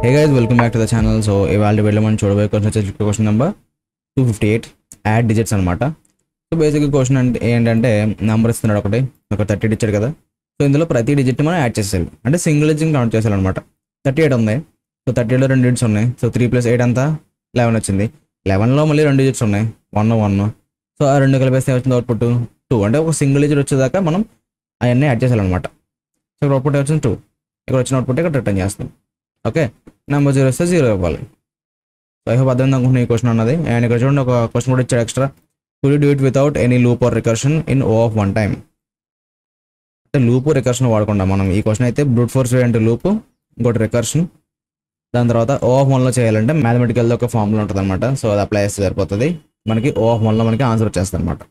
Hey guys, welcome back to the channel. So ఇవాళ వీడియోలో మనం చూడబోయే క్వశ్చన్ వచ్చేసి క్వశ్చన్ నెంబర్ 258 యాడ్ డిజిట్స్ అన్నమాట. సో బేసిక్గా క్వశ్చన్ అంటే ఏంటంటే నెంబర్ ఇస్తున్నాడు ఒక 38 ఇచ్చాడు కదా. సో ఇందులో ప్రతి డిజిట్ మనం యాడ్ చేసేయాలి, అంటే సింగిల్ డిజిట్ కౌంట్ చేసేయాలి అనమాట. 38 ఉంది, సో 38లో 2 డిజిట్స్ ఉన్నాయి. సో 3 + 8 అంతా 11 వచ్చింది. 11లో మళ్ళీ 2 డిజిట్స్ ఉన్నాయి, 1 1. సో ఆ రెండు కలిపేస్తే వచ్చింది అవుట్పుట్ 2. అంటే ఒక సింగిల్ డిజిట్ వచ్చేదాకా మనం అవన్నీ యాడ్ చేసేయాలన్నమాట. సో ఇక్కడ అవుట్పుట్ వచ్చింది 2, ఇక్కడ వచ్చిన అవుట్పుట్ ఇక్కడ రిటర్న్ చేస్తాం. ఓకే, నెంబర్ 0 వస్తే 0 ఇవ్వాలి. సో ఐ హోప్ అర్థం అనుకుంటున్నా ఈ క్వశ్చన్ అన్నది. అండ్ ఇక్కడ చూడండి ఒక క్వశ్చన్ కూడా ఇచ్చాడు extra. Could you do it without any loop or recursion in O of 1 time? అంటే లూప్ రికర్షన్ వాడకుండా మనం ఈ క్వశ్చన్ అయితే బ్రూట్ ఫోర్స్ వే అంటే లూప్, ఇంకోటి రికర్షన్, దాని తర్వాత O of 1లో చేయాలంటే మ్యాథమెటికల్గా ఒక ఫార్ములా ఉంటుంది అనమాట. సో అది అప్లై చేస్తే సరిపోతుంది, మనకి O of 1లో మనకి ఆన్సర్ వచ్చేస్తుంది అనమాట.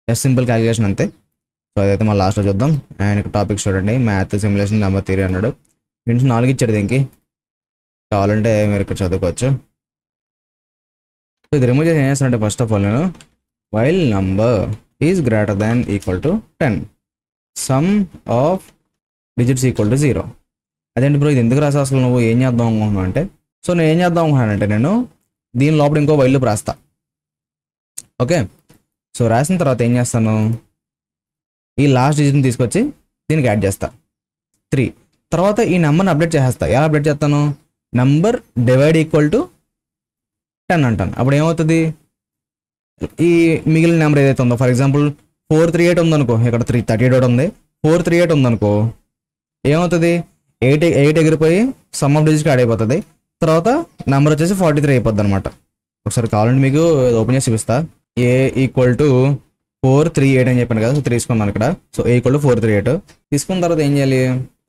జస్ట్ సింపుల్ క్యాలిక్యులేషన్ అంతే. సో అదైతే మన లాస్ట్లో చూద్దాం. అండ్ ఇక్కడ టాపిక్స్ చూడండి, మ్యాథ్, సిమ్యులేషన్, నెంబర్ థియరీ అన్నాడు. ఇంటి 4 ఇచ్చాడు, దీనికి కావాలంటే మీరు ఇక్కడ చదువుకోవచ్చు. సో ఇది రిమూవ్ చేసి ఏం చేస్తానంటే ఫస్ట్ ఆఫ్ ఆల్ నేను while number is greater than equal to 10, some of digits equal to 0. అదేంటి బ్రో ఇది ఎందుకు రాసా, అసలు నువ్వు ఏం చేద్దాం అనుకుంటున్నావు అంటే, సో నేను ఏం చేద్దాం అనుకున్నానంటే నేను దీని లోపల ఇంకో వైల్ లూప్ రాస్తా. ఓకే, సో రాసిన తర్వాత ఏం చేస్తాను, ఈ లాస్ట్ డిజిట్ని తీసుకొచ్చి దీనికి యాడ్ చేస్తా 3. తర్వాత ఈ నెంబర్ని అప్డేట్ చేసేస్తా. ఎలా అప్డేట్ చేస్తాను, నంబర్ డివైడ్ ఈక్వల్ టు 10 అంటాను. అప్పుడు ఏమవుతుంది, ఈ మిగిలిన నెంబర్ ఏదైతే ఉందో, ఫర్ ఎగ్జాంపుల్ 438 ఉందనుకో, ఇక్కడ 38 ఉంది, 438 ఉందనుకో, ఏమవుతుంది 8 ఎగిరిపోయి సమ్ ఆఫ్ డిజిట్కి యాడ్ అయిపోతుంది. తర్వాత నెంబర్ వచ్చేసి 43 అయిపోద్ది అనమాట. ఒకసారి కావాలంటే మీకు ఓపెన్ చేసి చూపిస్తా. A ఈక్వల్ టు 438 అని చెప్పాను కదా, సో తీసుకున్నాను ఇక్కడ. సో A ఈక్వల్ టు 438 తీసుకున్న తర్వాత ఏం చేయాలి,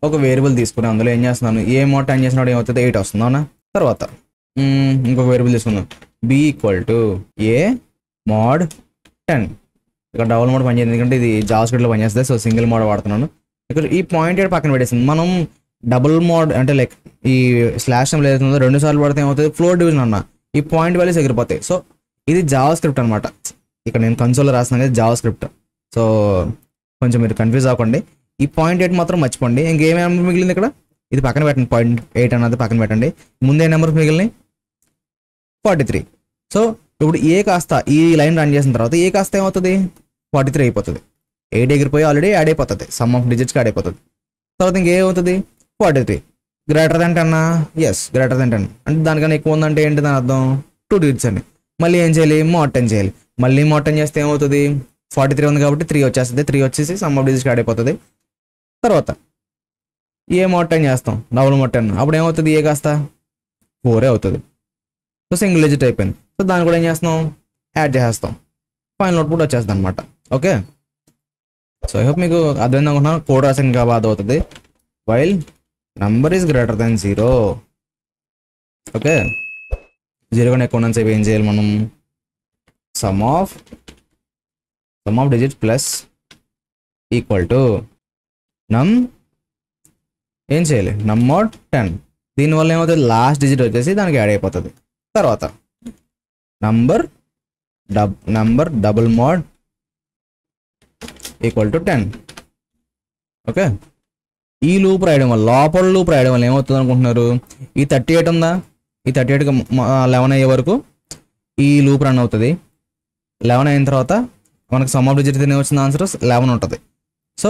ఒక వేరియబుల్ తీసుకుని అందులో ఏం చేస్తున్నాను, ఏ మోడ్ టైం చేసినాడు ఏమవుతుంది 8 వస్తుంది అవునా. తర్వాత ఇంకొక వేరియబుల్ తీసుకున్నాను, B equal to A mod 10. ఇక్కడ డబుల్ మోడ్ పనిచేయదు, ఎందుకంటే ఇది జావాస్క్రిప్ట్లో పనిచేస్తుంది. సో సింగిల్ మోడ్ వాడుతున్నాను. ఇక్కడ ఈ పాయింట్ పక్కన పెట్టేసింది. మనం డబుల్ మోడ్ అంటే లైక్ ఈ స్లాష్ ఏదైతుందో 2 సార్లు పడితే ఏమవుతుంది, ఫ్లోర్ డివిజన్ అన్న ఈ పాయింట్ వాల్యూస్ ఎగిరిపోతాయి. సో ఇది జావాస్క్రిప్ట్ అనమాట. ఇక్కడ నేను కన్సోల్లో రాస్తున్నాను కదా జావాస్క్రిప్ట్. సో కొంచెం మీరు కన్ఫ్యూజ్ అవ్వకండి. ఈ పాయింట్ 8 మాత్రం మర్చిపోండి. ఇంకేం నెంబర్ మిగిలింది ఇక్కడ, ఇది పక్కన పెట్టండి. పాయింట్ 8 అన్నది పక్కన పెట్టండి. ముందే నెంబర్ మిగిలినాయి 43. సో ఇప్పుడు ఏ కాస్త ఈ లైన్ రన్ చేసిన తర్వాత ఏ కాస్త ఏమవుతుంది 43 అయిపోతుంది. 8 ఎగిరిపోయి ఆల్రెడీ యాడ్ అయిపోతుంది, సమ్ ఆఫ్ డిజిట్స్కి యాడ్ అయిపోతుంది. తర్వాత ఇంకేమవుతుంది 43 greater than 10. Yes, greater than 10 అంటే దానికన్నా ఎక్కువ ఉందంటే ఏంటి దాని అర్థం, 2 డిజిట్స్ అండి. మళ్ళీ ఏం చేయాలి, mod 10 చేయాలి. మళ్ళీ mod 10 చేస్తే ఏమవుతుంది, 43 ఉంది కాబట్టి 3 వచ్చేస్తుంది. 3 వచ్చేసి సమ్ ఆఫ్ డిజిట్స్కి యాడ్ అయిపోతుంది. తర్వాత ఏ mod 10 చేస్తాం, డబుల్ mod 10, అప్పుడు ఏమవుతుంది ఏ కాస్త 4 అవుతుంది. సో సింగిల్ డిజిట్ అయిపోయింది. సో దాన్ని కూడా ఏం చేస్తాం, యాడ్ చేసేస్తాం. ఫైనల్ అవుట్పుట్ వచ్చేస్తుంది అనమాట. ఓకే, సో ఐ హోప్ మీకు అర్థమైంది అనుకుంటున్నాను. కోడ్ రాసిన ఇంకా బాధ అవుతుంది. While number is greater than 0. Okay, 0 కన్నా ఎక్కువ ఉన్నంత సేపు ఏం చేయాలి మనం, some of digit plus equal to నమ్ ఏం చేయాలి, నమ్ mod 10. దీనివల్ల ఏమవుతుంది, లాస్ట్ డిజిట్ వచ్చేసి దానికి యాడ్ అయిపోతుంది. తర్వాత number double mod equal to 10. Okay, ఈ లూప్ రాయడం వల్ల, లోపల లూప్ రాయడం వల్ల ఏమవుతుంది అనుకుంటున్నారు, ఈ 38 ఉందా, ఈ 38కి 11 అయ్యే వరకు ఈ లూప్ రన్ అవుతుంది. 11 అయిన తర్వాత మనకు సమ్ ఆఫ్ డిజిట్ తినే వచ్చిన ఆన్సర్ 11 ఉంటుంది. సో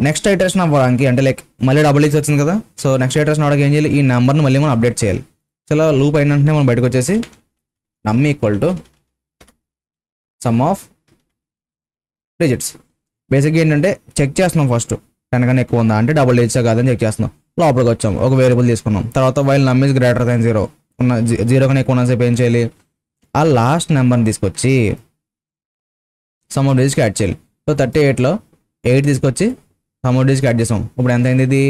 నెక్స్ట్ ఐటరేషన్ అవ్వడానికి అంటే లైక్ మళ్ళీ డబుల్ ఎక్స్ వచ్చింది కదా, సో నెక్స్ట్ ఐటరేషన్ అవడానికి ఏం చేయాలి, ఈ నెంబర్ని మళ్ళీ మనం అప్డేట్ చేయాలి. సో ఇలా లూప్ అయిన వెంటనే మనం బయటకు వచ్చేసి నమ్ equal to some of digits. బేసిక్గా ఏంటంటే చెక్ చేస్తున్నాం ఫస్ట్ 10 కన్నా ఎక్కువ ఉందా అంటే డబుల్ డిజిట్స్ కాదని చెక్ చేస్తున్నాం. లోపలికి వచ్చాం, ఒక వేరియబుల్ తీసుకున్నాం. తర్వాత వైల్ నమ్ ఈజ్ గ్రేటర్ దాన్ 0 ఉన్న 0 కన్నా ఎక్కువ ఉన్నసేపు ఏం చేయాలి, ఆ లాస్ట్ నెంబర్ని తీసుకొచ్చి సమ్ ఆఫ్ డిజిట్స్కి యాడ్ చేయాలి. సో 38లో 8 తీసుకొచ్చి సమ్ ఆఫ్ డిజిట్స్కి యాడ్ చేసాం. ఇప్పుడు ఎంత అయింది, ఇది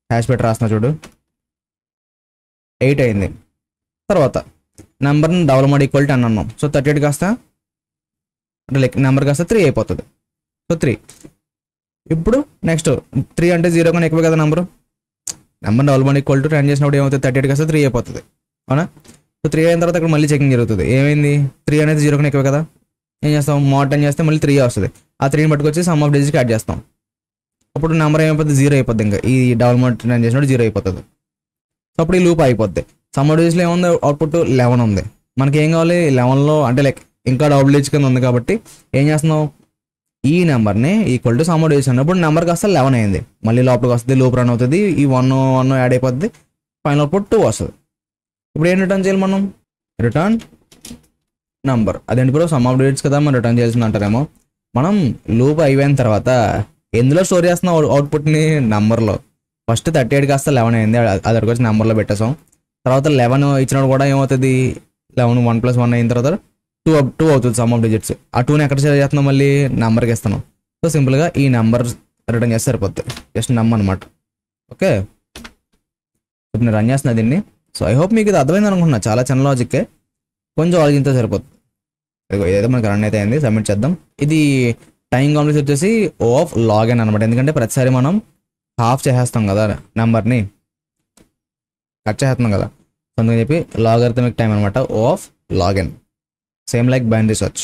హ్యాష్ పెట్టి రాస్తున్నా చూడు, 8 అయింది. తర్వాత నెంబర్ని డబుల్ mod ఈక్వల్ 10 అన్నాం. సో 38 కాస్త అంటే లైక్ నెంబర్ కాస్త 3 అయిపోతుంది. సో 3. ఇప్పుడు నెక్స్ట్ 3 అంటే 0 కన్నా ఎక్కువ కదా number double mod equal to 10 చేసినప్పుడు ఏమవుతుంది, 38 కాస్త 3 అయిపోతుంది అవునా. సో 3 అయిన తర్వాత ఇక్కడ మళ్ళీ చెకింగ్ జరుగుతుంది. ఏమైంది, 3 అనేది 0 కన్నా ఎక్కువ కదా, ఏం చేస్తాం, mod 10 చేస్తే మళ్ళీ 3 వస్తుంది. ఆ 3ని పట్టుకొచ్చి సమ్ ఆఫ్ డిజిట్స్కి యాడ్ చేస్తాం. అప్పుడు నెంబర్ ఏమైపోతుంది 0 అయిపోద్ది. ఇంకా ఈ డబుల్ mod 10 చేసినప్పుడు 0 అయిపోతుంది. సో అప్పుడు ఈ లూప్ అయిపోద్ది. సమ్ ఆఫ్ డిజిట్స్లో ఏముంది, అవుట్పుట్ 11 ఉంది. మనకి ఏం కావాలి, 11లో అంటే లైక్ ఇంకా డబుల్ డిజిట్ కింద ఉంది కాబట్టి ఏం చేస్తున్నావు, ఈ నెంబర్ని equal to some of digits అన్నప్పుడు నెంబర్ కాస్త 11 అయింది. మళ్ళీ లోపలికి వస్తుంది, లూప్ రన్ అవుతుంది, ఈ 1 యాడ్ అయిపోద్ది, ఫైనల్ అవుట్పుట్ 2 వస్తుంది. ఇప్పుడు ఏం రిటర్న్ చేయాలి మనం, రిటర్న్ నంబర్. అదేంటి బ్రో సమ్ ఆఫ్ డిజిట్స్ కదా మనం రిటర్న్ చేయాల్సింది అంటారేమో. మనం లూప్ అయిపోయిన తర్వాత ఎందులో స్టోర్ చేస్తున్నాం అవుట్పుట్ని, నెంబర్లో. ఫస్ట్ 38 కాస్త 11 అయింది, అది వచ్చి నెంబర్లో పెట్టేసాం. తర్వాత 11 ఇచ్చినప్పుడు కూడా ఏమవుతుంది, 11 1 + 1 అయిన తర్వాత 2 అవుతుంది సమ్ ఆఫ్ డిజిట్స్. ఆ 2ని ఎక్కడ షేర్ చేస్తున్నాం, మళ్ళీ నెంబర్కి ఇస్తున్నాం. సో సింపుల్గా ఈ నెంబర్ రిటర్న్ చేస్తే సరిపోతుంది, జస్ట్ నెంబర్ అనమాట. ఓకే, ఇప్పుడు నేను రన్ చేస్తున్నా దీన్ని. సో ఐ హోప్ మీకు ఇది అర్థమైంది అనుకుంటున్నా, చాలా చిన్న లాజిక్కే, కొంచెం ఆలోచించే సరిపోతుంది. ఏదైతే మనకి రన్ అయితే అయింది, సబ్మిట్ చేద్దాం. ఇది టైం కాంప్లెక్స్ వచ్చేసి O ఆఫ్ లాగ్ n అనమాట. ఎందుకంటే ప్రతిసారి మనం హాఫ్ చేసేస్తాం కదా, నెంబర్ని కట్ చేస్తున్నాం కదా, అందుకని చెప్పి లాగరిథమిక్ టైం అనమాట, O of log n. Same like binary search.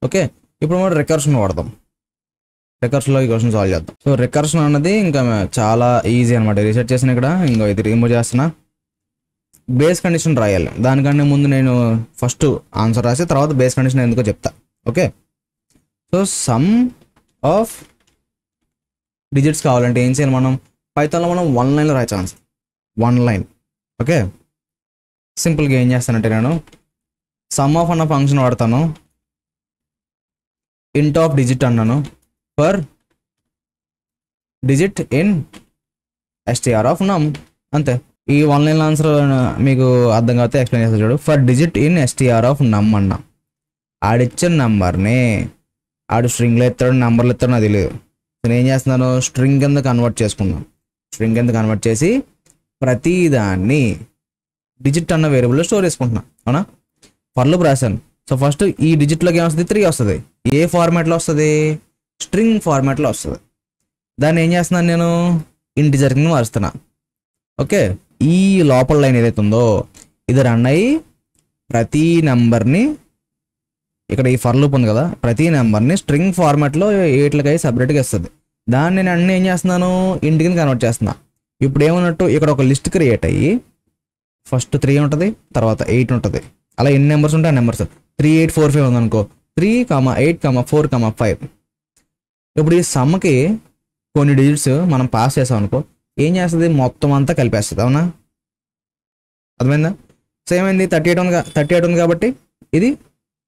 Okay, ఇప్పుడు మనం రికర్షన్ వాడదాం. రికర్షన్లో ఈ క్వశ్చన్ సాల్వ్ చేద్దాం. సో రికర్షన్ అన్నది ఇంకా చాలా ఈజీ అనమాట. రీసెర్చ్ చేసిన ఇక్కడ ఇంకా ఇది రిమూవ్ చేస్తున్నా. బేస్ కండిషన్ రాయాలి, దానికంటే ముందు నేను ఫస్ట్ ఆన్సర్ రాసి తర్వాత బేస్ కండిషన్ ఎందుకో చెప్తా. Okay, so some of digits కావాలంటే ఏం చేయాలి మనం, పైథాన్లో మనం 1 లైన్లో రాయచ్చు ఆన్సర్, 1 లైన్. ఓకే, సింపుల్గా ఏం చేస్తానంటే నేను సమ్ ఆఫ్ అన్న ఫంక్షన్ వాడతాను, ఇంట్ ఆఫ్ డిజిట్ అన్నాను, for digit in str of నమ్. అంతే. ఈ 1 లైన్ ఆన్సర్ మీకు అర్థం కాకపోతే ఎక్స్ప్లెయిన్ చేస్తా చూడు. For digit in str of నమ్ అన్నా. ఆడిచ్చిన నెంబర్ని ఆడు స్ట్రింగ్లో ఎత్తాడు, నెంబర్లో ఎత్తాడు నాకు తెలియదు. నేను ఏం చేస్తున్నాను, స్ట్రింగ్ కింద కన్వర్ట్ చేసుకున్నాను. స్ట్రింగ్ కింద కన్వర్ట్ చేసి ప్రతిదాన్ని డిజిట్ అన్న వేరియబుల్లో స్టోర్ చేసుకుంటున్నాను. అవునా, ఫర్లో రాశాను. సో ఫస్ట్ ఈ డిజిట్లోకి ఏమొస్తుంది, 3 వస్తుంది. ఏ ఫార్మాట్లో వస్తుంది, స్ట్రింగ్ ఫార్మాట్లో వస్తుంది. దాన్ని ఏం చేస్తున్నాను, నేను ఇంటిజర్ కింద మారుస్తున్నా. ఓకే, ఈ లోపల లైన్ ఏదైతే ఉందో ఇది రన్ అయ్యి ప్రతి నెంబర్ని, ఇక్కడ ఈ ఫర్ లూప్ ఉంది కదా, ప్రతి నెంబర్ని స్ట్రింగ్ ఫార్మాట్లో 8 సపరేట్గా ఇస్తుంది. దాన్ని నేను అన్నీ ఏం చేస్తున్నాను, ఇంటి కింద కన్వర్ట్ చేస్తున్నా. ఇప్పుడు ఏమన్నట్టు, ఇక్కడ ఒక లిస్ట్ క్రియేట్ అయ్యి ఫస్ట్ 3 ఉంటుంది, తర్వాత 8 ఉంటుంది. అలా ఎన్ని నెంబర్స్ ఉంటాయి ఆ నెంబర్స్ 3 8 4 5 ఉందనుకో, 3 8 4 5. ఇప్పుడు ఈ సమ్కి కొన్ని డిజిట్స్ మనం పాస్ చేసాం అనుకో, ఏం చేస్తుంది, మొత్తం అంతా కలిపేస్తుంది. అవునా, అర్థమైందా? సో ఏమైంది, 38 ఉంది కాబట్టి ఇది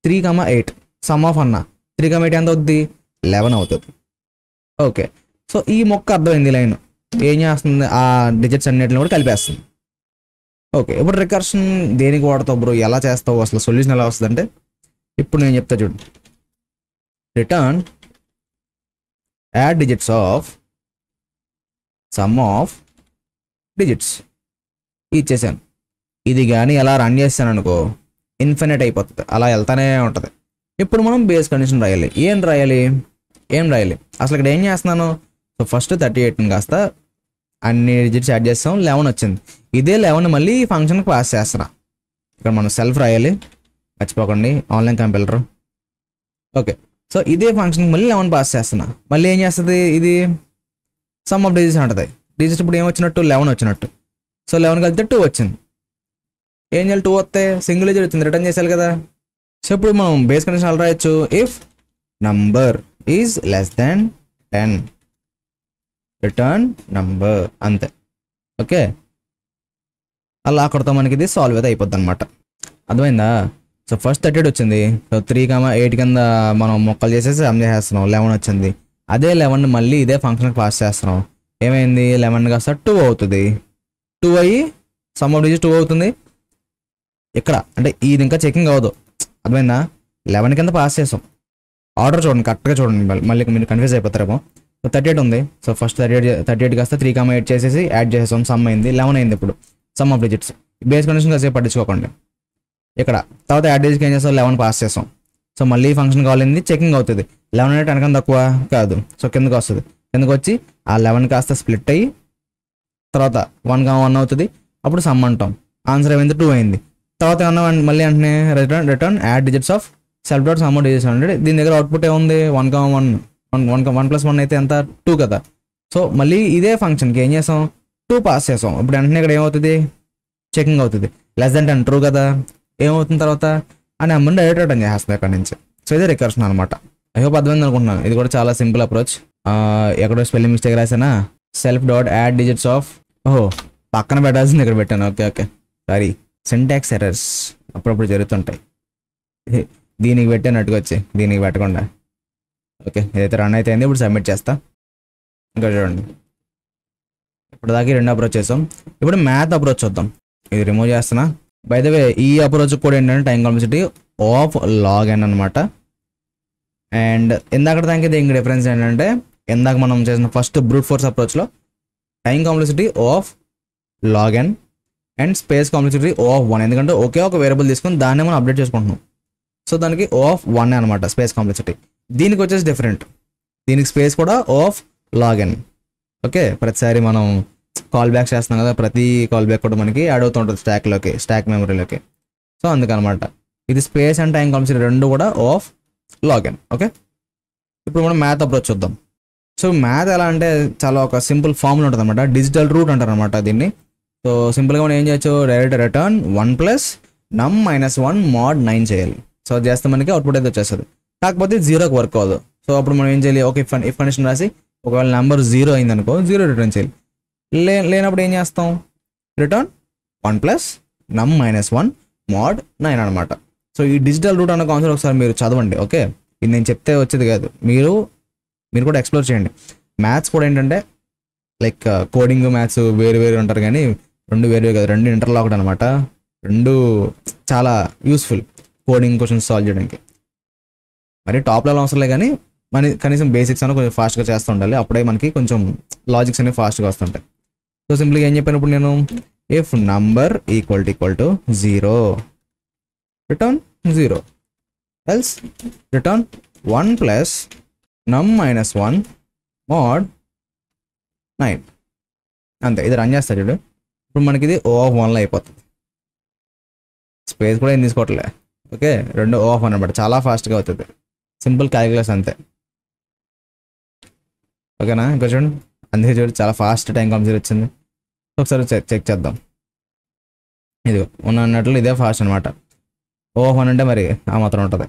3 8 సమ్ ఆఫ్ అన్న 3 8 ఎంత అవుతుంది, 11 అవుతుంది. ఓకే, సో ఈ మొక్క అర్థమైంది. లైన్ ఏం చేస్తుంది, ఆ డిజిట్స్ అన్నిటిని కూడా కలిపేస్తుంది. ఓకే, ఇప్పుడు రికర్షన్ దేనికి వాడతావు బ్రో, ఎలా చేస్తావు, అసలు సొల్యూషన్ ఎలా వస్తుంది అంటే ఇప్పుడు నేను చెప్తా చూడు. Return add digits of some of digits ఇచ్చేసాను. ఇది కానీ ఎలా రన్ చేస్తాను అనుకో, ఇన్ఫినిట్ అయిపోతుంది, అలా వెళ్తానే ఉంటుంది. ఇప్పుడు మనం బేస్ కండిషన్ రాయాలి. ఏం రాయాలి అసలు ఇక్కడ ఏం చేస్తున్నాను, సో ఫస్ట్ 38 కాస్త అన్ని డిజిట్స్ యాడ్ చేస్తాం, 11 వచ్చింది. ఇదే 11 మళ్ళీ ఈ ఫంక్షన్కి పాస్ చేస్తున్నా. ఇక్కడ మనం సెల్ఫ్ రాయాలి, మర్చిపోకండి, ఆన్లైన్ కంపైలర్. ఓకే, సో ఇదే ఫంక్షన్కి మళ్ళీ 11 పాస్ చేస్తున్నా. మళ్ళీ ఏం చేస్తుంది, ఇది సమ్ ఆఫ్ డిజిట్స్ ఉంటుంది. డిజిట్స్ ఇప్పుడు ఏం వచ్చినట్టు, 11 వచ్చినట్టు. సో 11 కలిపితే 2 వచ్చింది. ఏం చేయాలి, 2 వస్తే సింగిల్ డిజిట్ వచ్చింది, రిటర్న్ చేయాలి కదా. సో ఇప్పుడు మనం బేస్ కండిషన్ అలా రాయొచ్చు, if number is less than 10 return number, అంతే. ఓకే, అలా అక్కడతో మనకి ఇది సాల్వ్ అయితే అయిపోద్ది అనమాట. అర్థమైందా? సో ఫస్ట్ 38 వచ్చింది, సో 3 8 కింద మనం మొక్కలు చేసేసి సమ్ చేసేస్తున్నాం, 11 వచ్చింది. అదే 11 మళ్ళీ ఇదే ఫంక్షన్కి పాస్ చేస్తున్నాం. ఏమైంది, 11 కాస్త 2 అవుతుంది. 2 అయ్యి సమ్ ఆఫ్ డిజిట్ 2 అవుతుంది. ఇక్కడ అంటే ఇది ఇంకా చెకింగ్ అవ్వదు. అర్థమైందా? 11 కింద పాస్ చేసాం. ఆర్డర్ చూడండి, కరెక్ట్గా చూడండి, మళ్ళీ మీరు కన్ఫ్యూజ్ అయిపోతారేమో. సో 38 ఉంది. సో ఫస్ట్ 38 కాస్త 3 8 చేసేసి యాడ్ చేసేసాం, సమ్ అయింది, 11 అయింది. ఇప్పుడు some of digits base condition కాసేపు పట్టించుకోకండి. ఇక్కడ తర్వాత యాడ్ డిజిట్కి ఏం చేస్తాం, 11 పాస్ చేసాం. సో మళ్ళీ ఫంక్షన్ కావాలింది, చెకింగ్ అవుతుంది. 11 అంటే 10 కన్నా తక్కువ కాదు, సో కిందకి వస్తుంది. కిందకి వచ్చి ఆ 11 కాస్త స్ప్లిట్ అయ్యి తర్వాత 1 1 అవుతుంది. అప్పుడు సమ్ అంటాం, ఆన్సర్ ఏమైంది, 2 అయింది. తర్వాత ఏమన్నా మళ్ళీ అంటే return add digits of self dot some digits అంటే దీని దగ్గర అవుట్పుట్ ఏముంది, 1 1 1 1 + 1 అయితే ఎంత, 2 కదా. సో మళ్ళీ ఇదే ఫంక్షన్కి ఏం చేస్తాం, 2 పాస్ చేసాం. ఇప్పుడు వెంటనే ఇక్కడ ఏమవుతుంది, చెకింగ్ అవుతుంది. లెస్ దెన్ 10 ట్రూ కదా, ఏమవుతుంది తర్వాత ఆ నెంబర్ని డైరెక్ట్ రిటర్న్ చేస్తుంది అక్కడ నుంచి. సో ఇది రికర్షన్ అనమాట. ఐ హోప్ అర్థమైంది అనుకుంటున్నాను. ఇది కూడా చాలా సింపుల్ అప్రోచ్. ఎక్కడో స్పెల్లింగ్ మిస్టేక్ రాసానా, self dot add digits of, ఓహో పక్కన పెట్టాల్సింది ఇక్కడ పెట్టాను. Okay okay sorry, syntax errors అప్పుడప్పుడు జరుగుతుంటాయి. దీనికి పెట్టానట్టుగా వచ్చి దీనికి పెట్టకుండా. ఓకే ఇదైతే రన్ అయితే ఇప్పుడు సబ్మిట్ చేస్తా. ఇంకా చూడండి, ఇప్పుడు దాకా రెండు అప్రోచ్ చేసాం. ఇప్పుడు మ్యాథ్ అప్రోచ్ చూద్దాం. ఇది రిమూవ్ చేస్తున్నా. బై ద వే ఈ అప్రోచ్ కూడా ఏంటంటే టైం కాంప్లెక్సిటీ ఆఫ్ లాగ్ ఎన్ అనమాట. అండ్ ఇందాక దానికి దీనికి డిఫరెన్స్ ఏంటంటే, ఇందాక మనం చేసిన ఫస్ట్ బ్రూట్ ఫోర్స్ అప్రోచ్లో time complexity of log N and space complexity of 1, ఎందుకంటే ఒకే ఒక వేరియబుల్ తీసుకొని దాన్ని మనం అప్డేట్ చేసుకుంటున్నాం. సో దానికి ఆఫ్ 1 అనమాట స్పేస్ కాంప్లెక్సిటీ. దీనికి వచ్చేసి డిఫరెంట్, దీనికి స్పేస్ కూడా ఆఫ్ లాగ్ ఎన్. ఓకే ప్రతిసారి మనం కాల్ బ్యాక్ చేస్తున్నాం కదా, ప్రతి కాల్ బ్యాక్ కూడా మనకి యాడ్ అవుతుంటుంది స్టాక్ మెమరీలోకి. సో అందుకనమాట ఇది స్పేస్ అండ్ టైం కాంప్లెక్సిటీ రెండు కూడా ఆఫ్ లాగ్ ఎన్. ఓకే ఇప్పుడు మనం మ్యాథ్ అప్రోచ్ చూద్దాం. సో మ్యాథ్ ఎలా అంటే చాలా ఒక సింపుల్ ఫార్ములా ఉంటుంది అనమాట, డిజిటల్ రూట్ అంటారు అనమాట దీన్ని. సో సింపుల్గా మనం ఏం చేయొచ్చు, డైరెక్ట్ రిటర్న్ 1 + num - 1 mod 9 చేయాలి. సో అది చేస్తే మనకి అవుట్పుట్ అయితే వచ్చేస్తుంది. కాకపోతే 0కి వర్క్ అవ్వదు. సో అప్పుడు మనం ఏం చేయాలి, ఒక ఇఫ్ కండిషన్ రాసి ఒకవేళ నెంబర్ 0 అయిందనుకో 0 రిటర్న్ చేయాలి. లేనప్పుడు ఏం చేస్తాం, రిటర్న్ 1 + num - 1 mod 9 అనమాట. సో ఈ డిజిటల్ రూట్ అన్న కాన్సెప్ట్ ఒకసారి మీరు చదవండి. ఓకే ఇది నేను చెప్తే వచ్చేది కాదు, మీరు కూడా ఎక్స్ప్లోర్ చేయండి. మ్యాథ్స్ కూడా ఏంటంటే లైక్ కోడింగ్ మ్యాథ్స్ వేరు ఉంటారు, కానీ రెండు వేరు కాదు, రెండు ఇంటర్లాక్డ్ అనమాట. రెండు చాలా యూస్ఫుల్ కోడింగ్ క్వశ్చన్స్ సాల్వ్ చేయడానికి. మరి టాప్ లెవెల్ అవసరం లేదు, కానీ కనీసం బేసిక్స్ అని కొంచెం ఫాస్ట్గా చేస్తూ ఉండాలి. అప్పుడే మనకి కొంచెం లాజిక్స్ అనేవి ఫాస్ట్గా వస్తుంటాయి. సో సింపుల్గా ఏం చెప్పాను ఇప్పుడు నేను, if number equal to 0 return 0 else return 1 + num - 1 mod 9. అంతే, ఇది రన్ చేస్తా చూడు. ఇప్పుడు మనకి ఇది ఆఫ్ 1లో అయిపోతుంది. స్పేస్ కూడా ఏం తీసుకోవట్లే. ఓకే రెండు ఆఫ్ అనమాట, చాలా ఫాస్ట్గా అవుతుంది. సింపుల్ క్యాలిక్యులస్ అంతే. ఓకేనా, ఇంకా చూడండి అందుకే చూడు చాలా ఫాస్ట్ టైం కాంప్లెక్సిటీ వచ్చింది. ఒకసారి చెక్ చేద్దాం. ఇది ఉన్నట్లు ఇదే ఫాస్ట్ అనమాట. ఆఫ్ 1 అంటే మరి ఆ మాత్రం ఉంటుంది.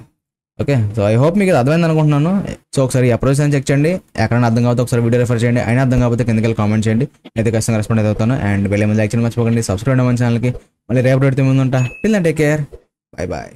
ఓకే సో ఐ హోప్ మీకు ఇది అర్థమైంది అనుకుంటున్నాను. సో ఒకసారి అప్రోచ్ అని చెక్ చేయండి. ఎక్కడైనా అర్థం కాకపోతే ఒకసారి వీడియో రిఫర్ చేయండి. అయినా అర్థం కాకపోతే కిందకి వెళ్ళి కామెంట్ చేయండి, అయితే ఖచ్చితంగా రెస్పాండ్ అవుతాను. అండ్ వెళ్ళే ముందు లైక్ చేయడం మర్చిపోకండి, సబ్స్క్రైబ్ అవ్వండి ఛానల్కి. మళ్ళీ రేపు పెడితే ముందు ఉంటా. Till then take care, bye bye.